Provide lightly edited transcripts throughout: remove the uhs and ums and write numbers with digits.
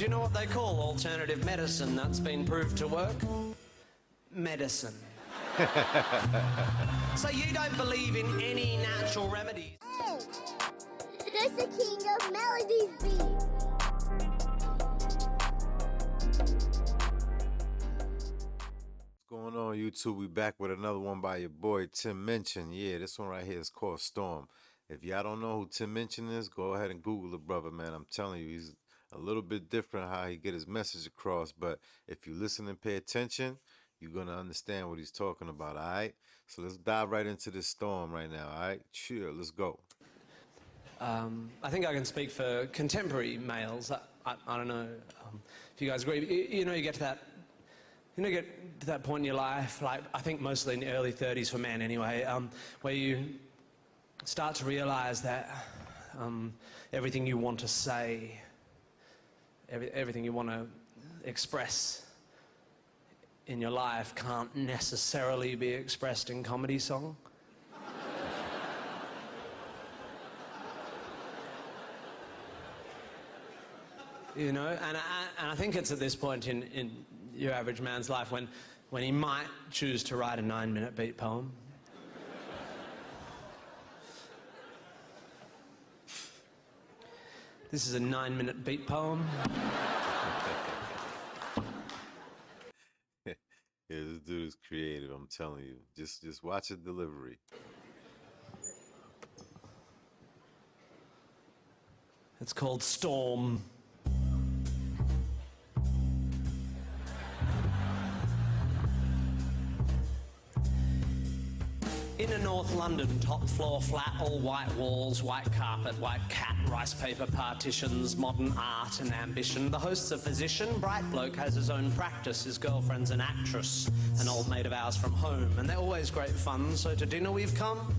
Do you know what they call alternative medicine that's been proved to work? Medicine. So you don't believe in any natural remedies? Hey, this the king of melodies beat. What's going on, YouTube? We back with another one by your boy Tim Minchin. Yeah, this one right here is called Storm. If y'all don't know who Tim Minchin is, go ahead and Google the brother, man. I'm telling you, he's a little bit different how he get his message across, but if you listen and pay attention, you're going to understand what he's talking about, all right? So let's dive right into this storm right now, all right? Sure, let's go. I think I can speak for contemporary males. I don't know if you guys agree. You get to that point in your life, like I think mostly in the early 30s for men anyway, where you start to realize that everything you want to say, everything you want to express in your life can't necessarily be expressed in comedy song. And I think it's at this point in your average man's life when he might choose to write a 9-minute beat poem. This is a 9-minute beat poem. Yeah, this dude is creative, I'm telling you. Just watch his delivery. It's called Storm. Inner North London, top floor flat, all white walls, white carpet, white cat, rice paper partitions, modern art and ambition. The host's a physician, bright bloke, has his own practice, his girlfriend's an actress, an old mate of ours from home, and they're always great fun, so to dinner we've come.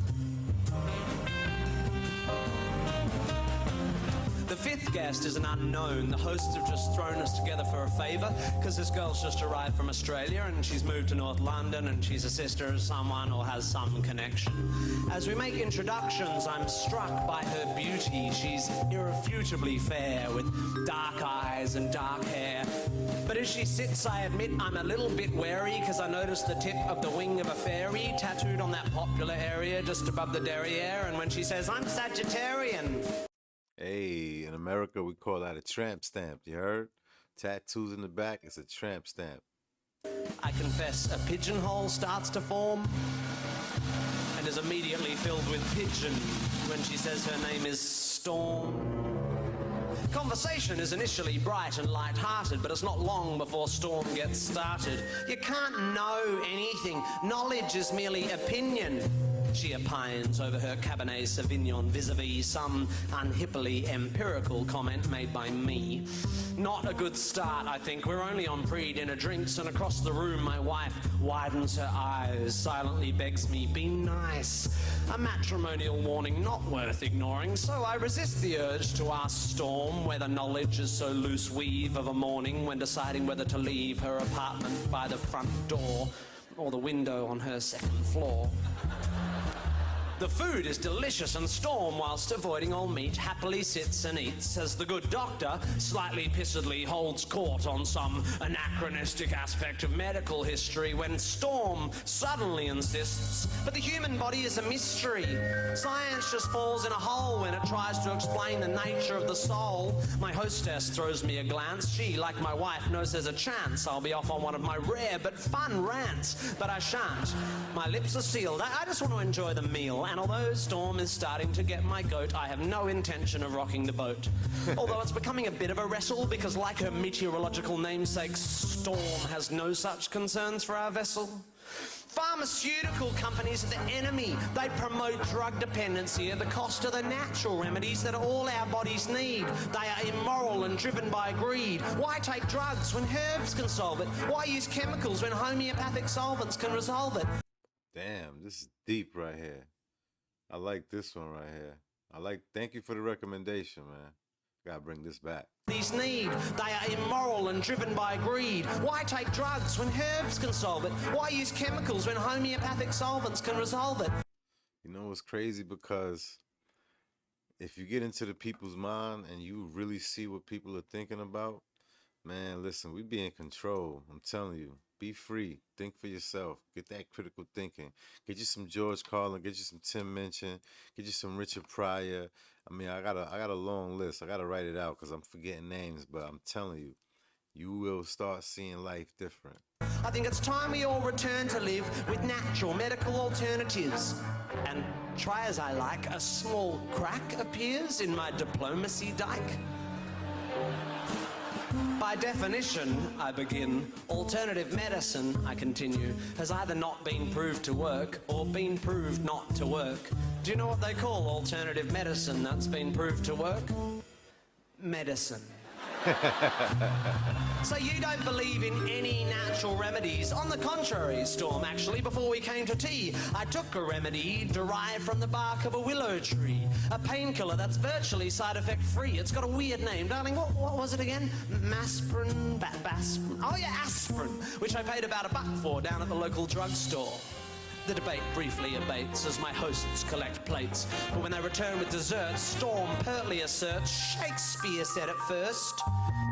The fifth guest is an unknown. The hosts have just thrown us together for a favour because this girl's just arrived from Australia and she's moved to North London and she's a sister of someone or has some connection. As we make introductions, I'm struck by her beauty. She's irrefutably fair with dark eyes and dark hair. But as she sits, I admit I'm a little bit wary because I noticed the tip of the wing of a fairy tattooed on that popular area just above the derriere, and when she says, "I'm Sagittarian." Hey, in America, we call that a tramp stamp, you heard? Tattoos in the back, it's a tramp stamp. I confess a pigeonhole starts to form and is immediately filled with pigeon when she says her name is Storm. Conversation is initially bright and light-hearted, but it's not long before Storm gets started. You can't know anything. Knowledge is merely opinion. She opines over her Cabernet Sauvignon vis-a-vis some unhippily empirical comment made by me. Not a good start, I think. We're only on pre-dinner drinks, and across the room my wife widens her eyes, silently begs me, "Be nice." A matrimonial warning not worth ignoring, so I resist the urge to ask Storm whether knowledge is so loose weave of a morning when deciding whether to leave her apartment by the front door or the window on her second floor. The food is delicious, and Storm, whilst avoiding all meat, happily sits and eats as the good doctor, slightly pissedly, holds court on some anachronistic aspect of medical history when Storm suddenly insists, "But the human body is a mystery. Science just falls in a hole when it tries to explain the nature of the soul." My hostess throws me a glance. She, like my wife, knows there's a chance I'll be off on one of my rare but fun rants, but I shan't. My lips are sealed. I just want to enjoy the meal. And although Storm is starting to get my goat, I have no intention of rocking the boat. Although it's becoming a bit of a wrestle because, like her meteorological namesake, Storm has no such concerns for our vessel. Pharmaceutical companies are the enemy. They promote drug dependency at the cost of the natural remedies that all our bodies need. They are immoral and driven by greed. Why take drugs when herbs can solve it? Why use chemicals when homeopathic solvents can resolve it? Damn, this is deep right here. I like this one right here. Thank you for the recommendation, man. Gotta bring this back. These need. They are immoral and driven by greed. Why take drugs when herbs can solve it? Why use chemicals when homeopathic solvents can resolve it? You know what's crazy? Because if you get into the people's mind and you really see what people are thinking about, Man, listen, we be in control. I'm telling you. Be free. Think for yourself. Get that critical thinking. Get you some George Carlin. Get you some Tim Minchin. Get you some Richard Pryor. I mean, I got a long list. I gotta write it out because I'm forgetting names. But I'm telling you, you will start seeing life different. I think it's time we all return to live with natural medical alternatives. And try as I like, a small crack appears in my diplomacy dike. By definition, I begin, alternative medicine, I continue, has either not been proved to work or been proved not to work. Do you know what they call alternative medicine that's been proved to work? Medicine. So you don't believe in any natural remedies? On the contrary, Storm, actually, before we came to tea, I took a remedy derived from the bark of a willow tree. A painkiller that's virtually side effect free. It's got a weird name. Darling, what was it again? Masprin? Oh yeah, aspirin, which I paid about $1 for down at the local drugstore. The debate briefly abates as my hosts collect plates. But when they return with desserts, Storm pertly asserts, Shakespeare said it first.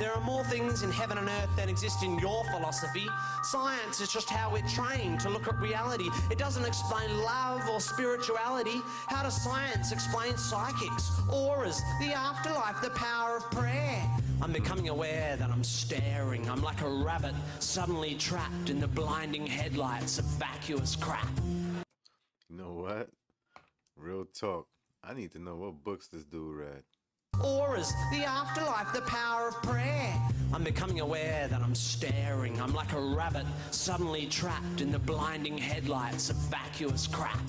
There are more things in heaven and earth than exist in your philosophy. Science is just how we're trained to look at reality. It doesn't explain love or spirituality. How does science explain psychics, auras, the afterlife, the power of prayer? I'm becoming aware that I'm staring. I'm like a rabbit suddenly trapped in the blinding headlights of vacuous crap. You know what? Real talk. I need to know what books this dude read. Auras, the afterlife, the power of prayer. I'm becoming aware that I'm staring. I'm like a rabbit suddenly trapped in the blinding headlights of vacuous crap.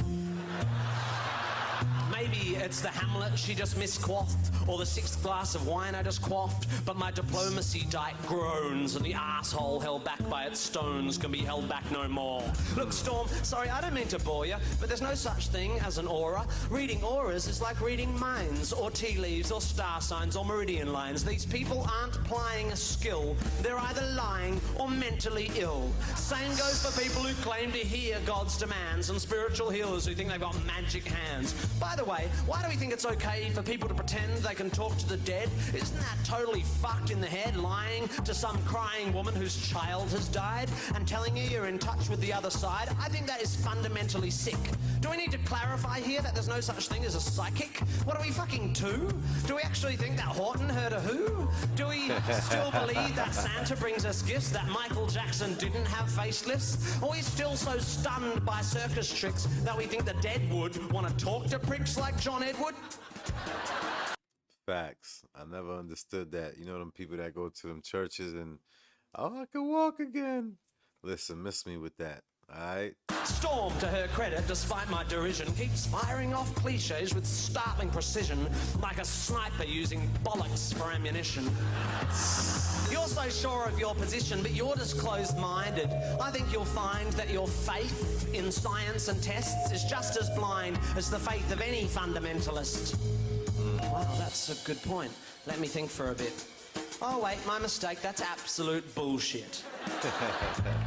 Maybe it's the Hamlet she just misquaffed, or the 6th glass of wine I just quaffed, but my diplomacy dike groans, and the asshole held back by its stones can be held back no more. Look, Storm, sorry, I don't mean to bore you, but there's no such thing as an aura. Reading auras is like reading minds, or tea leaves, or star signs, or meridian lines. These people aren't plying a skill. They're either lying or mentally ill. Same goes for people who claim to hear God's demands, and spiritual healers who think they've got magic hands. By the way, why do we think it's okay for people to pretend they can talk to the dead? Isn't that totally fucked in the head, lying to some crying woman whose child has died and telling you you're in touch with the other side? I think that is fundamentally sick. Do we need to clarify here that there's no such thing as a psychic? What are we, fucking two? Do we actually think that Horton heard a who? Do we still believe that Santa brings us gifts, that Michael Jackson didn't have facelifts? Are we still so stunned by circus tricks that we think the dead would want to talk to pricks like John Edward? Facts. I never understood that. You know them people that go to them churches and, oh, I can walk again. Listen, miss me with that. Alright? Storm, to her credit, despite my derision, keeps firing off cliches with startling precision, like a sniper using bollocks for ammunition. You're so sure of your position, but you're just closed-minded. I think you'll find that your faith in science and tests is just as blind as the faith of any fundamentalist. Wow, that's a good point. Let me think for a bit. Oh wait, my mistake, that's absolute bullshit.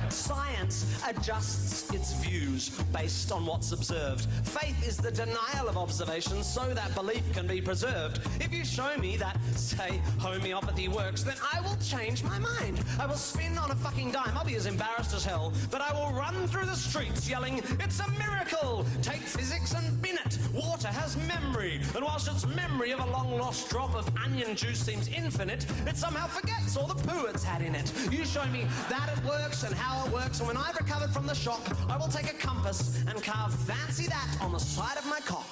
Science adjusts its views based on what's observed. Faith is the denial of observation so that belief can be preserved. If you show me that, say, homeopathy works, then I will change my mind. I will spin on a fucking dime. I'll be as embarrassed as hell, but I will run through the streets yelling, it's a miracle! Take physics and bin it! Water has memory, and whilst its memory of a long-lost drop of onion juice seems infinite, it somehow forgets all the poo it's had in it. You show me that it works and how it works, and when I've recovered from the shock, I will take a compass and carve fancy that on the side of my cock.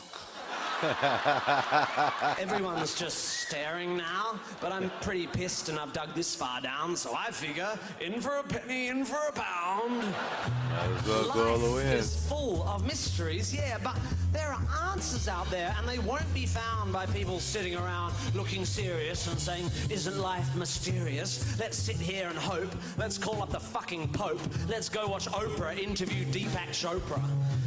Everyone's just staring now, but I'm pretty pissed and I've dug this far down, so I figure, in for a penny, in for a pound. Might as well go all the way in. Life is full of mysteries, yeah, but there are answers out there, and they won't be found by people sitting around looking serious and saying, isn't life mysterious? Let's sit here and hope. Let's call up the fucking Pope. Let's go watch Oprah interview Deepak Chopra.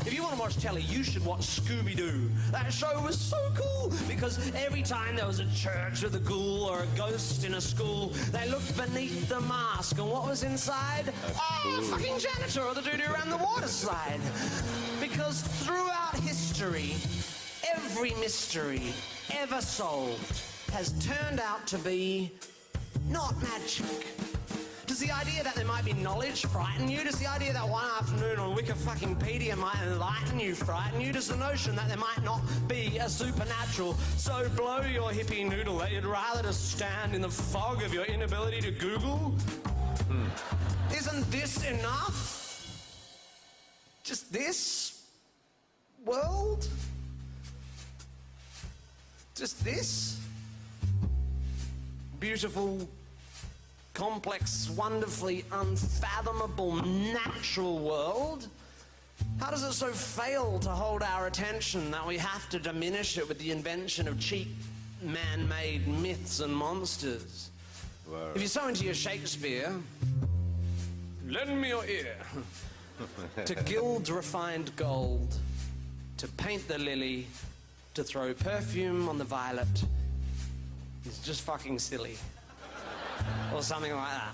If you want to watch telly, you should watch Scooby-Doo. That show was so cool, because every time there was a church with a ghoul or a ghost in a school, they looked beneath the mask, and what was inside? Oh, fucking janitor or the dude who ran the water slide. Because throughout history, every mystery ever solved has turned out to be not magic, idea that there might be knowledge frighten you? Does the idea that one afternoon on Wikipedia might enlighten you frighten you? Does the notion that there might not be a supernatural so blow your hippie noodle that you'd rather just stand in the fog of your inability to Google? Isn't this enough? Just this world? Just this beautiful, complex, wonderfully unfathomable natural world? How does it so fail to hold our attention that we have to diminish it with the invention of cheap man-made myths and monsters? Word. If you're so into your Shakespeare, lend me your ear. To gild refined gold, to paint the lily, to throw perfume on the violet, it's just fucking silly. Or something like that.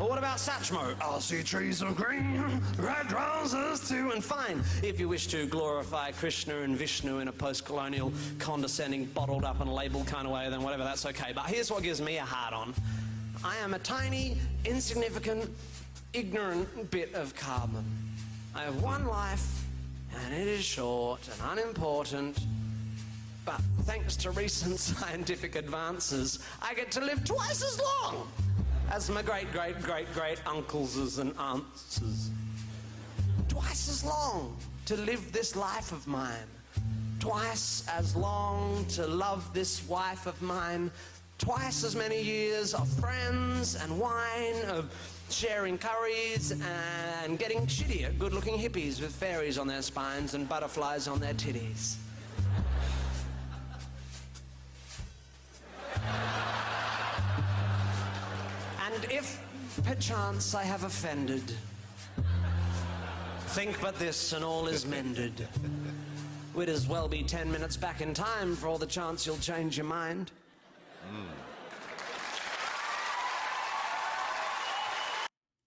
Or what about Satchmo? I'll see trees of green, red roses too. And fine, if you wish to glorify Krishna and Vishnu in a post-colonial, condescending, bottled up and labelled kind of way, then whatever, that's okay. But here's what gives me a hard on. I am a tiny, insignificant, ignorant bit of carbon. I have one life, and it is short and unimportant. But thanks to recent scientific advances, I get to live twice as long as my great uncles and aunts. Twice as long to live this life of mine. Twice as long to love this wife of mine. Twice as many years of friends and wine, of sharing curries and getting shitty at good-looking hippies with fairies on their spines and butterflies on their titties. And if perchance I have offended, think but this and all is mended. We'd as well be 10 minutes back in time for all the chance you'll change your mind.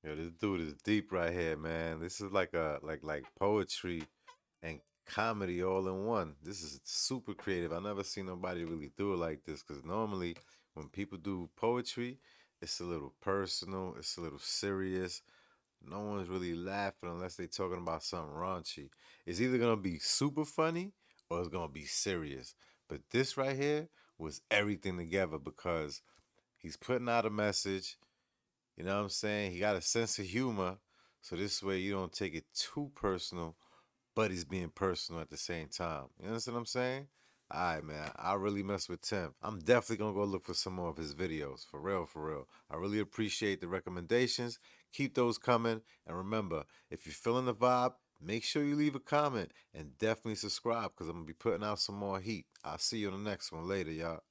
Yo, this dude is deep right here, man. This is like poetry and comedy all in one. This is super creative. I never seen nobody really do it like this, because normally when people do poetry, it's a little personal, it's a little serious. No one's really laughing unless they're talking about something raunchy. It's either gonna be super funny or it's gonna be serious. But this right here was everything together, because he's putting out a message. You know what I'm saying? He got a sense of humor, so this way you don't take it too personal, but he's being personal at the same time. You understand what I'm saying? All right, man. I really mess with Tim. I'm definitely going to go look for some more of his videos. For real, for real. I really appreciate the recommendations. Keep those coming. And remember, if you're feeling the vibe, make sure you leave a comment and definitely subscribe, because I'm going to be putting out some more heat. I'll see you on the next one later, y'all.